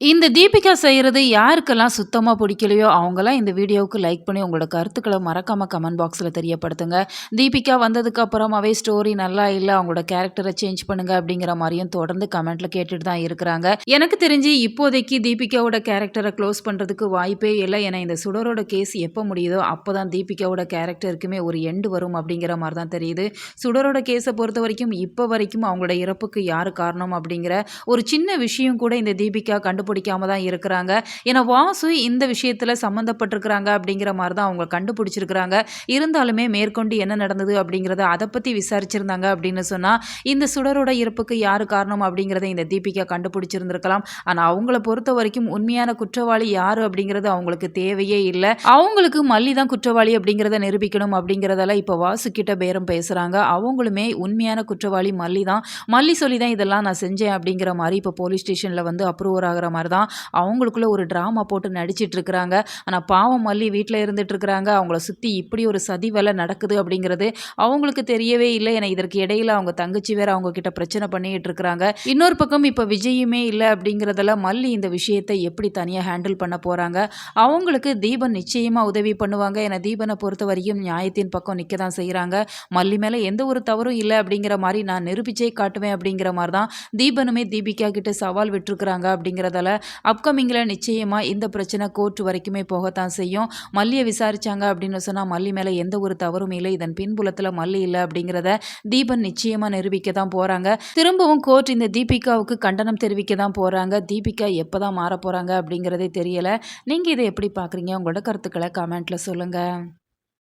இந்த தீபிகா செய்றது யாருக்கெல்லாம் சுத்தமா பிடிக்கலையோ, அவங்கலாம் இந்த வீடியோவுக்கு லைக் பண்ணி உங்களோட கருத்துக்கள மறக்காம கமெண்ட் பாக்ஸ்ல தெரியப்படுத்துங்க. தீபிகா வந்ததுக்கு அப்புறமாவே ஸ்டோரி நல்லா இல்ல, அவங்களோட கேரக்டர சேஞ்ச் பண்ணுங்க அப்படிங்கிற மாரியும் தொடர்ந்து கமெண்ட்ல கேட்டுட்டு தான் இருக்கிறாங்க. எனக்கு தெரிஞ்சு இப்போதைக்கு தீபிகாவோட கேரக்டர க்ளோஸ் பண்றதுக்கு வாய்ப்பே இல்ல. ஏன்னா இந்த சுடரோட கேஸ் எப்ப முடியுதோ அப்பதான் தீபிகாவோட கேரக்டருக்குமே ஒரு எண்ட் வரும் அப்படிங்கிற மாரி தான் தெரியுது. சுடரோட கேஸ பொறுத்தவரைக்கும் இப்ப வரைக்கும் அவங்களோட இறப்புக்கு யாரு காரணம் அப்படிங்கிற ஒரு சின்ன விஷயம் கூட இந்த தீபிகா கண்டுபிடிக்காம தான் இருக்கிறாங்க. ஏன்னா வாசு இந்த விஷயத்துல சம்மந்தப்பட்டிருக்கிறாங்க அப்படிங்கிற மாரி தான் அவங்க கண்டுபிடிச்சிருக்கிறாங்க. இருந்தாலுமே மேற்கொண்டு என்ன நடந்தது அப்படிங்கிறத அத பத்தி விசாரிச்சிருந்தாங்க அப்படின்னு சொன்னா, இந்த சுடரோட இறப்புக்கு யாரு காரணம் அப்படிங்கிறத இந்த தீபிகா கண்டுபிடிச்சிருந்திருக்கலாம். ஆனா அவங்கள பொறுத்தவரைக்கும் உண்மையான குற்றவாளி யாரு அப்படிங்கிறது அவங்களுக்கு தேவையே இல்ல. அவங்களுக்கு மல்லி தான் குற்றவாளி அப்படிங்கிறத நிரூபிக்கணும் அப்படிங்கிறதால இப்ப வாசு கிட்ட பேரம் பேசுறாங்க. அவங்களுமே உண்மையான குற்றவாளி மல்லி தான். மல்லி சொல்லி தான் இதெல்லாம் நான் செஞ்சேன் அப்படிங்கிற மாரி இப்ப போலீஸ் ஸ்டேஷன்ல வந்து அப்ரூவர் ஆகுற மாரி தான் அவங்களுக்குள்ள ஒரு டிராமா போட்டு நடிச்சிட்டு இருக்கிறாங்க. ஆனா பாவம் மல்லி வீட்ல இருந்துட்டு இருக்கிறாங்க. அவங்கள சுத்தி இப்படி ஒரு சதி வேலை நடக்குது அப்படிங்கிறது அவங்களுக்கு தெரியவே இல்ல. ஏன்னா இதற்கு இடையில அவங்க தங்கச்சி வேற அவங்க கிட்ட பிரச்சனை பண்ணிட்டு இருக்கிறாங்க. இன்னொரு பக்கம் இப்ப விஜயுமே இல்ல அப்படிங்கிறதால மல்லி இந்த விஷயத்தை எப்படி தனியா ஹேண்டில் பண்ண போறாங்க. அவங்களுக்கு தீபன் நிச்சயமா உதவி பண்ணுவாங்க. ஏன்னா தீபனை பொறுத்த வரைக்கும் நியாயத்தின் பக்கம் நிக்க தான் செய்றாங்க. மல்லி மேல எந்த ஒரு தவறும் இல்ல அப்படிங்கிற மாரி நான் நிரூபிச்சே காட்டுவேன் அப்படிங்கிற மாரி தான் தீபனுமே தீபிகா கிட்ட சவால் விட்டுருக்காங்க அப்படிங்கிறதால அப்கமிங்ல நிச்சயமா இந்த பிரச்சனை கோர்ட் வரைக்குமே போகத்தான் செய்யும். மல்லியை விசாரிச்சாங்க அப்படின்னு சொன்னா மல்லி மேல எந்த ஒரு தவறும் இல்லை, இதன் பின்புலத்துல மல்லி இல்லை அப்படிங்கிறத தீபன் நிச்சயமா நிரூபிக்க தான் போறாங்க. திரும்பவும் கோர்ட் இந்த தீபிகாவுக்கு கண்டனம் தெரிவிக்க தான் போறாங்க. தீபிகா எப்பதான் மாற போறாங்க அப்படிங்கிறதே தெரியல. நீங்க இதை எப்படி பாக்குறீங்க? உங்களோட கருத்துக்களை கமெண்ட்ல சொல்லுங்க.